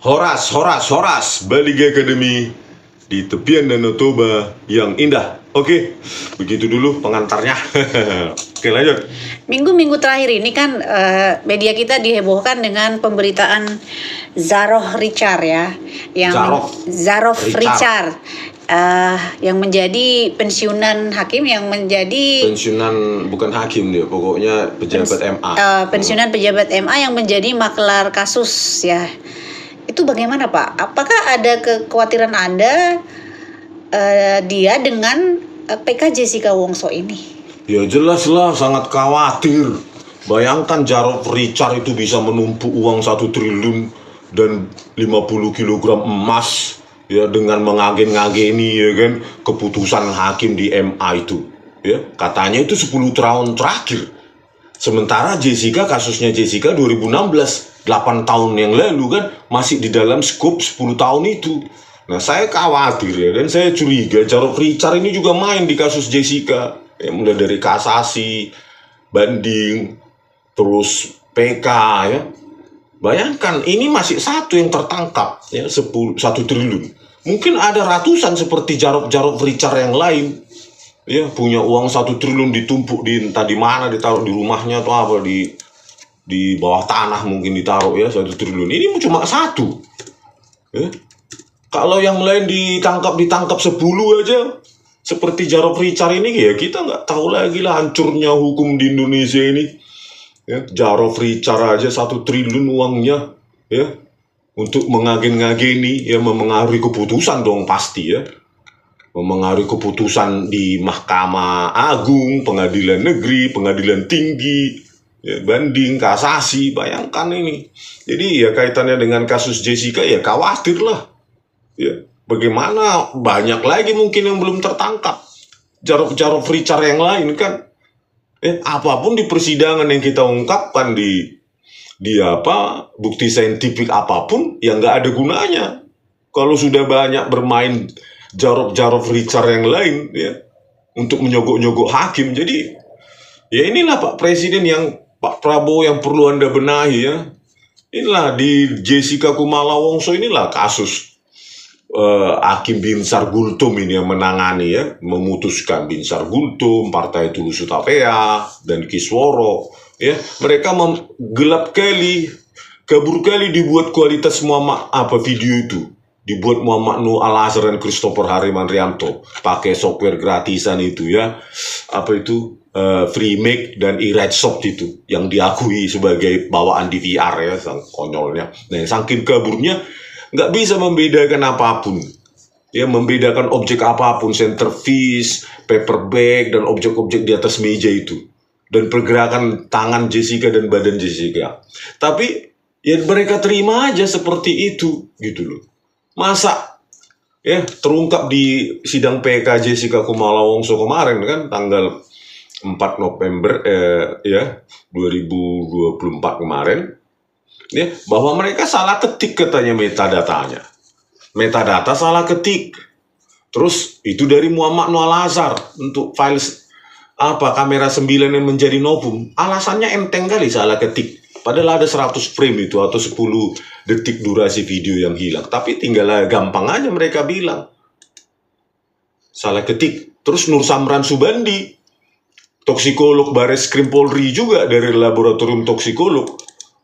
Horas, Horas, Horas, Bali Academy di tepian Danau Toba yang indah. Oke, begitu dulu pengantarnya. Oke, lanjut. Minggu-minggu terakhir ini kan media kita dihebohkan dengan pemberitaan Zaroh Richard ya, yang Zaroh Richard yang menjadi pensiunan hakim, yang menjadi pensiunan bukan hakim dia, pokoknya pejabat MA. Pensiunan pejabat MA yang menjadi maklar kasus ya. Itu bagaimana Pak? Apakah ada kekhawatiran Anda dia dengan PK Jessica Wongso ini? Ya jelaslah sangat khawatir. Bayangkan Zaroh Richard itu bisa menumpuk uang 1 triliun dan 50 kilogram emas ya, dengan mengagen-ngageni ya kan keputusan hakim di MA itu ya, katanya itu 10 tahun terakhir. Sementara Jessica, kasusnya Jessica 2016, 8 tahun yang lalu kan, masih di dalam skop 10 tahun itu. Nah, saya khawatir ya, dan saya curiga Zaroh Richard ini juga main di kasus Jessica. Ya, mulai dari kasasi, banding, terus PK ya. Bayangkan, ini masih satu yang tertangkap ya, 1 triliun. Mungkin ada ratusan seperti Zaroh Richard yang lain. Ya, punya uang 1 triliun ditumpuk di entah di mana, ditaruh di rumahnya atau apa, di bawah tanah mungkin ditaruh ya 1 triliun. Ini cuma satu. Ya. Kalau yang lain ditangkap 10 aja seperti Zaroh Richard ini ya, kita nggak tahu lagi lah hancurnya hukum di Indonesia ini. Ya, Zaroh Richard aja 1 triliun uangnya ya, untuk mengagen-ngageni ya, memengaruhi keputusan dong pasti ya. Memengaruhi keputusan di Mahkamah Agung, Pengadilan Negeri, Pengadilan Tinggi, ya, banding, kasasi, bayangkan ini. Jadi ya kaitannya dengan kasus Jessica ya khawatir lah. Ya, bagaimana banyak lagi mungkin yang belum tertangkap. Zaroh Richard yang lain kan. Apapun di persidangan yang kita ungkapkan di bukti saintifik apapun yang nggak ada gunanya kalau sudah banyak bermain Zaroh Richard yang lain ya, untuk menyogok-nyogok hakim. Jadi ya inilah Pak Presiden, yang Pak Prabowo yang perlu Anda benahi ya. Inilah di Jessica Kumala Wongso inilah kasus Hakim Binsar Gultom ini yang menangani ya, memutuskan Binsar Gultom, Partai Tulus Utapea dan Kisworo ya. Mereka gelap kali, kabur kali dibuat kualitas video itu. Dibuat Muhammad Nuh Al-Azhar dan Christopher Harimanrianto pakai software gratisan itu ya, Freemake dan iRedshop itu yang diakui sebagai bawaan DVR ya, sang konyolnya. Nah, saking kaburnya nggak bisa membedakan apapun ya, membedakan objek apapun, centerpiece, paperback, dan objek-objek di atas meja itu, dan pergerakan tangan Jessica dan badan Jessica. Tapi ya mereka terima aja seperti itu gitu loh. Masa ya terungkap di sidang PK Jessica Kumala Wongso kemarin kan, tanggal 4 November 2024 kemarin ya, bahwa mereka salah ketik katanya metadata salah ketik. Terus itu dari Muhammad Nuh Al-Azhar untuk file kamera 9 yang menjadi novum. Alasannya enteng kali, salah ketik. Padahal ada 100 frame itu atau 10 detik durasi video yang hilang. Tapi tinggal gampang aja mereka bilang salah ketik. Terus Nur Samran Subandi, toksikolog Bareskrim Polri juga dari laboratorium toksikolog,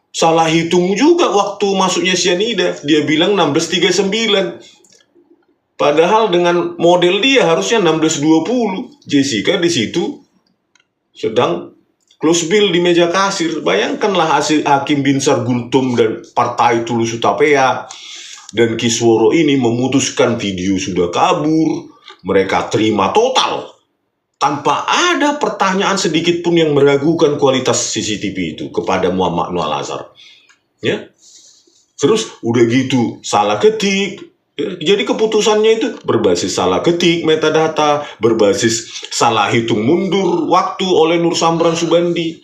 salah hitung juga waktu masuknya cyanida. Dia bilang 1639. Padahal dengan model dia harusnya 1620. Jessica di situ sedang close bill di meja kasir. Bayangkanlah hasil Hakim Binsar Gultom dan Partai Tulus Utapea dan Kisworo ini memutuskan video sudah kabur. Mereka terima total tanpa ada pertanyaan sedikit pun yang meragukan kualitas CCTV itu kepada Muhammad Nuh Al-Azhar. Ya. Terus udah gitu salah ketik. Ya, jadi keputusannya itu berbasis salah ketik metadata, berbasis salah hitung mundur waktu oleh Nur Samran Subandi.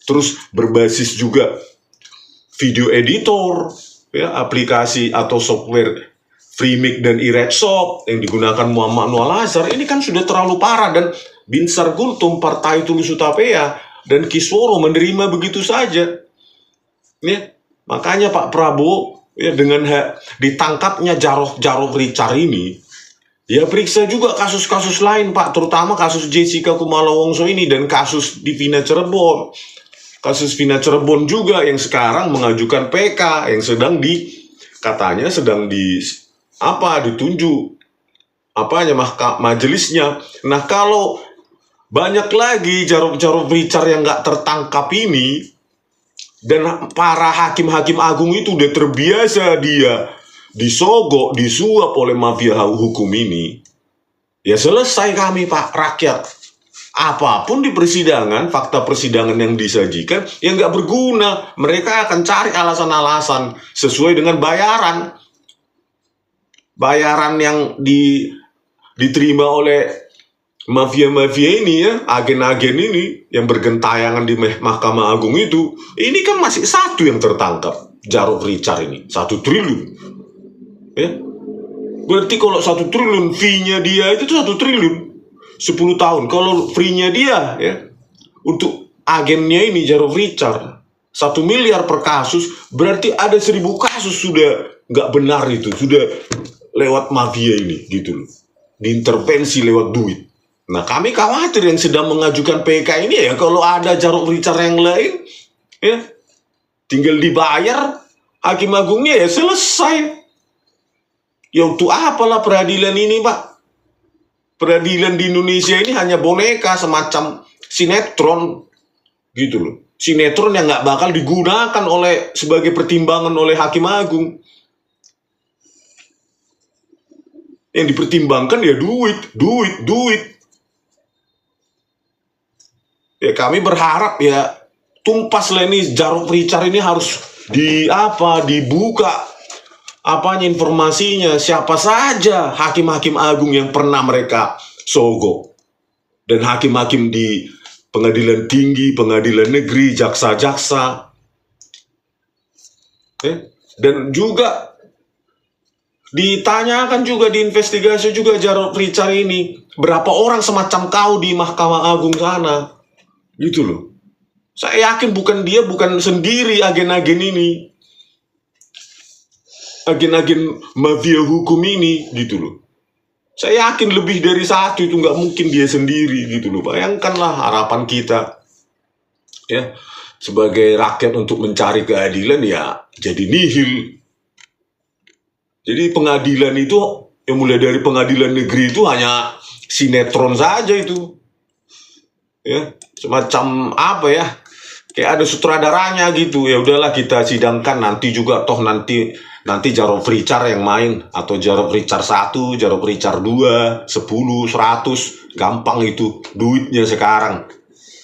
Terus berbasis juga video editor, ya, aplikasi atau software Freemake dan iRedshop yang digunakan Muhammad Nuh Al-Azhar. Ini kan sudah terlalu parah, dan Binsar Gultom, Partai Tulus Utapea, dan Kisworo menerima begitu saja. Ya, makanya Pak Prabowo Ya, dengan ditangkapnya Jarod Richard ini, ya periksa juga kasus-kasus lain Pak, terutama kasus Jessica Kumala Wongso ini dan kasus di Vina Cirebon. Kasus Vina Cirebon juga yang sekarang mengajukan PK yang katanya sedang ditunjuk majelisnya. Nah, kalau banyak lagi Jarod Richard yang nggak tertangkap ini, dan para hakim-hakim agung itu udah terbiasa dia disogok, disuap oleh mafia hukum ini, ya selesai kami Pak, rakyat. Apapun di persidangan, fakta persidangan yang disajikan, yang nggak berguna. Mereka akan cari alasan-alasan sesuai dengan bayaran yang diterima oleh mafia-mafia ini ya, agen-agen ini yang bergentayangan di Mahkamah Agung itu. Ini kan masih satu yang tertangkap, Jarod Richard ini, 1 triliun. Ya. Berarti kalau 1 triliun, fee-nya dia itu 1 triliun. 10 tahun. Kalau free-nya dia ya, untuk agennya ini Jarod Richard, 1 miliar per kasus, berarti ada 1000 kasus sudah nggak benar itu, sudah lewat mafia ini gitu loh. Diintervensi lewat duit. Nah, kami khawatir yang sedang mengajukan PK ini ya, kalau ada Jarod Richard yang lain, ya tinggal dibayar hakim agungnya ya selesai. Ya untuk apalah peradilan ini Pak? Peradilan di Indonesia ini hanya boneka semacam sinetron gitu loh. Sinetron yang nggak bakal digunakan sebagai pertimbangan oleh hakim agung. Yang dipertimbangkan ya duit. Ya kami berharap ya tumpas lah ini Jarod Richard ini harus dibuka informasinya, siapa saja hakim-hakim agung yang pernah mereka sogok, dan hakim-hakim di pengadilan tinggi, pengadilan negeri, jaksa-jaksa. Dan juga ditanyakan juga, diinvestigasi juga Jarod Richard ini, berapa orang semacam kau di Mahkamah Agung sana. Gitu loh. Saya yakin bukan sendiri agen-agen ini. Agen-agen mafia hukum ini gitu loh. Saya yakin lebih dari 1 itu, nggak mungkin dia sendiri gitu loh. Bayangkanlah harapan kita ya sebagai rakyat untuk mencari keadilan ya jadi nihil. Jadi pengadilan itu yang mulai dari pengadilan negeri itu hanya sinetron saja itu. Ya, semacam kayak ada sutradaranya gitu. Ya udahlah, kita sidangkan nanti juga, toh nanti Jarod Richard yang main, atau Jarod Richard 1, Jarod Richard 2, 10, 100, gampang itu duitnya sekarang.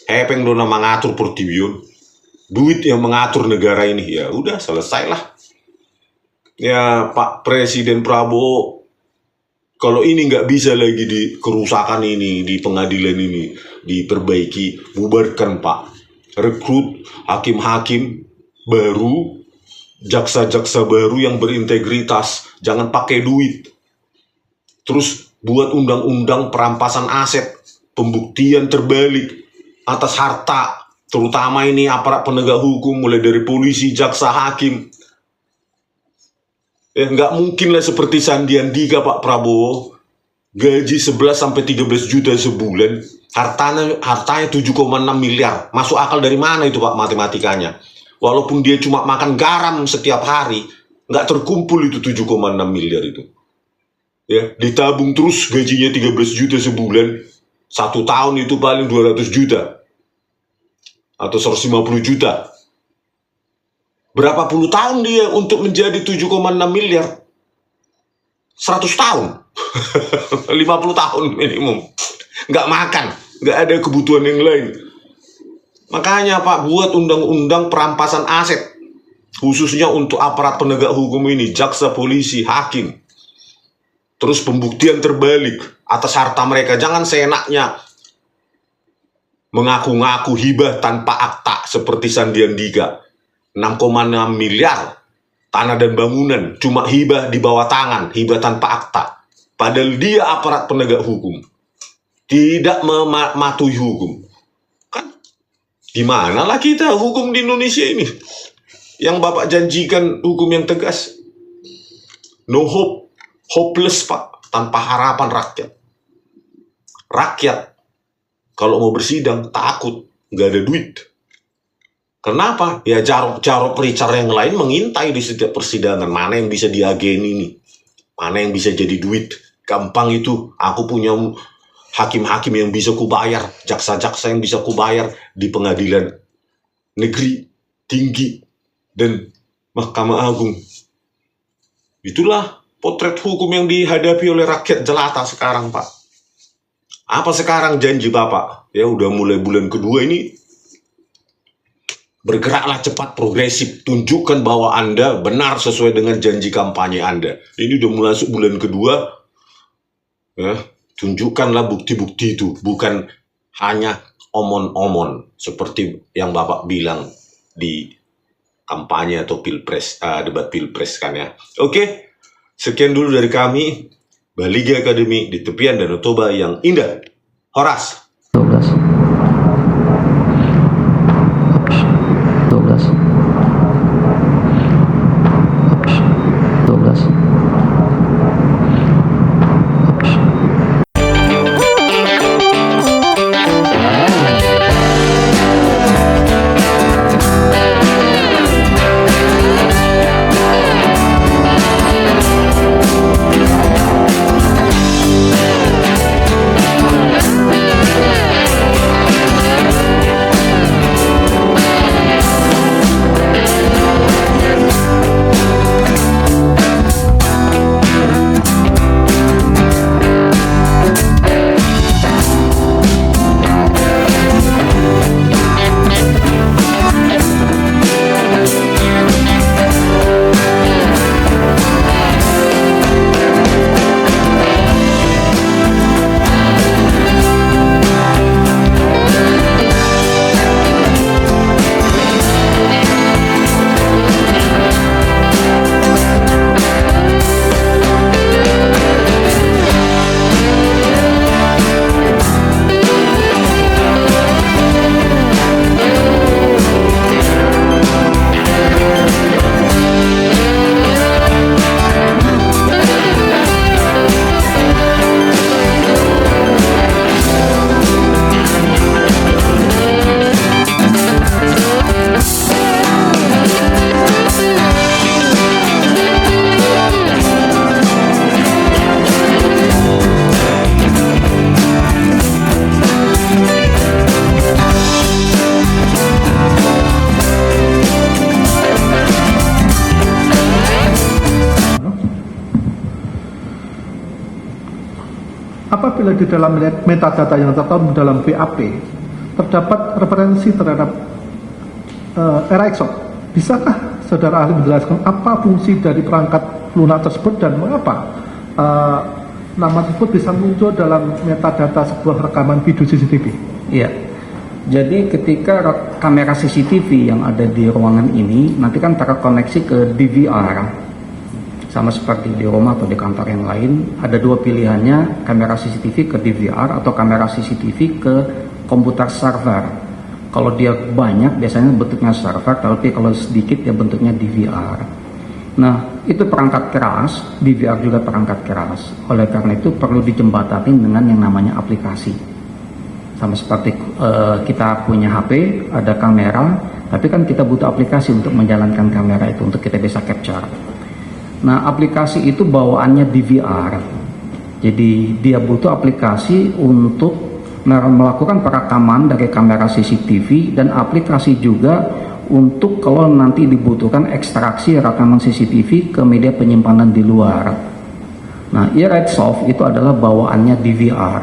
Hepeng dona mengatur pertiwion, duit yang mengatur negara ini. Ya udah, selesailah. Ya Pak Presiden Prabowo, kalau ini nggak bisa lagi kerusakan ini di pengadilan ini diperbaiki, bubarkan Pak. Rekrut hakim-hakim baru, jaksa-jaksa baru yang berintegritas. Jangan pakai duit. Terus buat undang-undang perampasan aset, pembuktian terbalik atas harta, terutama ini aparat penegak hukum, mulai dari polisi, jaksa, hakim. Ya nggak mungkin lah seperti Sandiaga Pak Prabowo, gaji 11-13 juta sebulan, hartanya 7,6 miliar. Masuk akal dari mana itu Pak matematikanya? Walaupun dia cuma makan garam setiap hari, nggak terkumpul itu 7,6 miliar itu. Ya, ditabung terus gajinya 13 juta sebulan, 1 tahun itu paling 200 juta atau 150 juta. Berapa puluh tahun dia untuk menjadi 7,6 miliar? 100 tahun. 50 tahun minimum. Nggak makan, nggak ada kebutuhan yang lain. Makanya Pak, buat undang-undang perampasan aset, khususnya untuk aparat penegak hukum ini, jaksa, polisi, hakim. Terus pembuktian terbalik atas harta mereka. Jangan seenaknya mengaku-ngaku hibah tanpa akta seperti Sandiaga. 6,6 miliar tanah dan bangunan, cuma hibah di bawah tangan, hibah tanpa akta. Padahal dia aparat penegak hukum, tidak mematuhi hukum. Kan gimana lah kita hukum di Indonesia ini, yang Bapak janjikan hukum yang tegas? No hope, hopeless Pak, tanpa harapan rakyat. Rakyat kalau mau bersidang takut, nggak ada duit. Kenapa? Ya Jarod Richard yang lain mengintai di setiap persidangan. Mana yang bisa diageni nih? Mana yang bisa jadi duit? Gampang itu. Aku punya hakim-hakim yang bisa kubayar, jaksa-jaksa yang bisa kubayar di pengadilan negeri tinggi dan Mahkamah Agung. Itulah potret hukum yang dihadapi oleh rakyat jelata sekarang, Pak. Apa sekarang janji Bapak? Ya udah mulai bulan kedua ini, bergeraklah cepat, progresif. Tunjukkan bahwa Anda benar sesuai dengan janji kampanye Anda. Ini udah mulai masuk bulan kedua. Ya, tunjukkanlah bukti-bukti itu. Bukan hanya omon-omon seperti yang Bapak bilang di kampanye atau pilpres, debat pilpres kan ya. Oke, sekian dulu dari kami. Baliga Academy di tepian Danau Toba yang indah. Horas. 12. 12. 12. Apabila di dalam metadata yang tercantum dalam BAP terdapat referensi terhadap era EXOP, bisakah saudara ahli menjelaskan apa fungsi dari perangkat lunak tersebut dan mengapa nama tersebut bisa muncul dalam metadata sebuah rekaman video CCTV? Iya. Jadi ketika kamera CCTV yang ada di ruangan ini nanti kan terkoneksi ke DVR. Sama seperti di rumah atau di kantor yang lain, ada dua pilihannya, kamera CCTV ke DVR atau kamera CCTV ke komputer server. Kalau dia banyak biasanya bentuknya server, tapi kalau sedikit ya bentuknya DVR. Nah, itu perangkat keras, DVR juga perangkat keras. Oleh karena itu perlu dijembatani dengan yang namanya aplikasi. Sama seperti kita punya HP, ada kamera, tapi kan kita butuh aplikasi untuk menjalankan kamera itu, untuk kita bisa capture. Nah, aplikasi itu bawaannya DVR. Jadi dia butuh aplikasi untuk melakukan perekaman dari kamera CCTV dan aplikasi juga untuk kalau nanti dibutuhkan ekstraksi rekaman CCTV ke media penyimpanan di luar. Nah, eRedsoft itu adalah bawaannya DVR.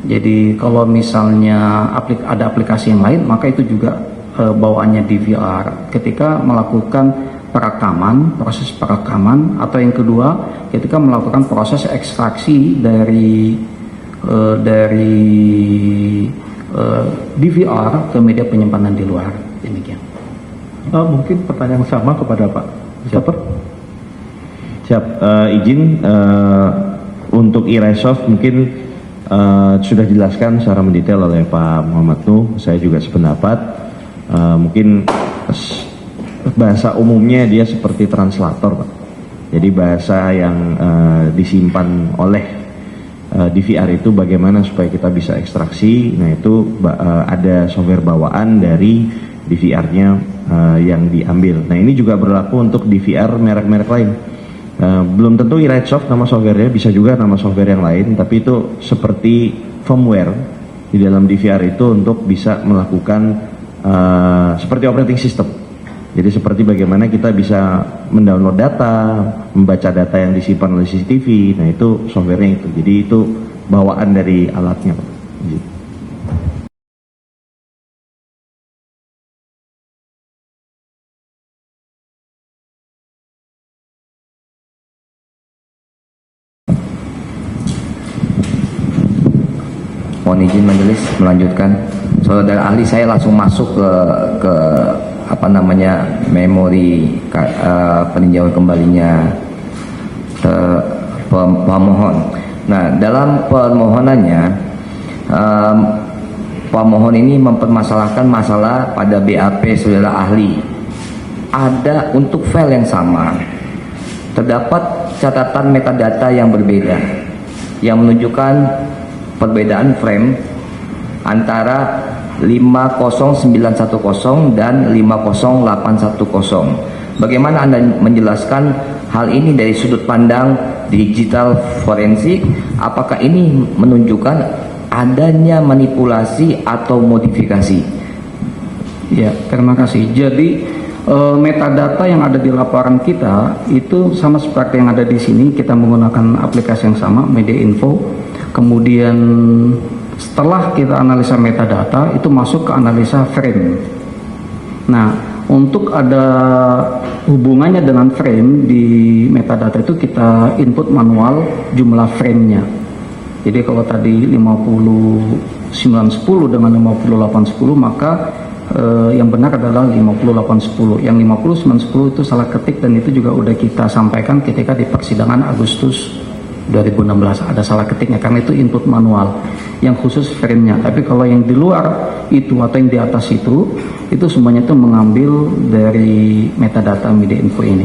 Jadi kalau misalnya ada aplikasi yang lain, maka itu juga bawaannya DVR. Ketika melakukan perekaman, proses perekaman, atau yang kedua ketika melakukan proses ekstraksi dari DVR ke media penyimpanan di luar. Demikian. Mungkin pertanyaan sama kepada Pak Christopher. Siap. Izin untuk eRedsoft mungkin sudah dijelaskan secara mendetail oleh Pak Muhammad Nuh. Saya juga sependapat. Mungkin bahasa umumnya dia seperti translator, Pak. Jadi bahasa yang disimpan oleh DVR itu bagaimana supaya kita bisa ekstraksi. Nah itu ada software bawaan dari DVR-nya yang diambil. Nah ini juga berlaku untuk DVR merek-merek lain. Belum tentu iRightSoft nama softwarenya, bisa juga nama software yang lain, tapi itu seperti firmware di dalam DVR itu untuk bisa melakukan seperti operating system. Jadi seperti bagaimana kita bisa mendownload data, membaca data yang disimpan oleh CCTV. Nah itu softwarenya itu. Jadi itu bawaan dari alatnya, Pak. Gitu. Mohon izin majelis melanjutkan. Saudara ahli, saya langsung masuk ke apa namanya memori peninjauan kembalinya pemohon. Nah, dalam permohonannya pemohon ini mempermasalahkan masalah pada BAP saudara ahli. Ada untuk file yang sama terdapat catatan metadata yang berbeda yang menunjukkan perbedaan frame antara 50910 dan 50810. Bagaimana Anda menjelaskan hal ini dari sudut pandang digital forensik? Apakah ini menunjukkan adanya manipulasi atau modifikasi? Ya, terima kasih. Jadi metadata yang ada di laporan kita itu sama seperti yang ada di sini. Kita menggunakan aplikasi yang sama, Media Info. Kemudian setelah kita analisa metadata itu masuk ke analisa frame. Nah, untuk ada hubungannya dengan frame di metadata itu kita input manual jumlah frame-nya. Jadi kalau tadi 5910 dengan 5810 maka yang benar adalah 5810. Yang 5910 itu salah ketik dan itu juga udah kita sampaikan ketika di persidangan Agustus 2016 ada salah ketiknya karena itu input manual yang khusus frame-nya. Tapi kalau yang di luar itu atau yang di atas itu semuanya itu mengambil dari metadata Media Info ini.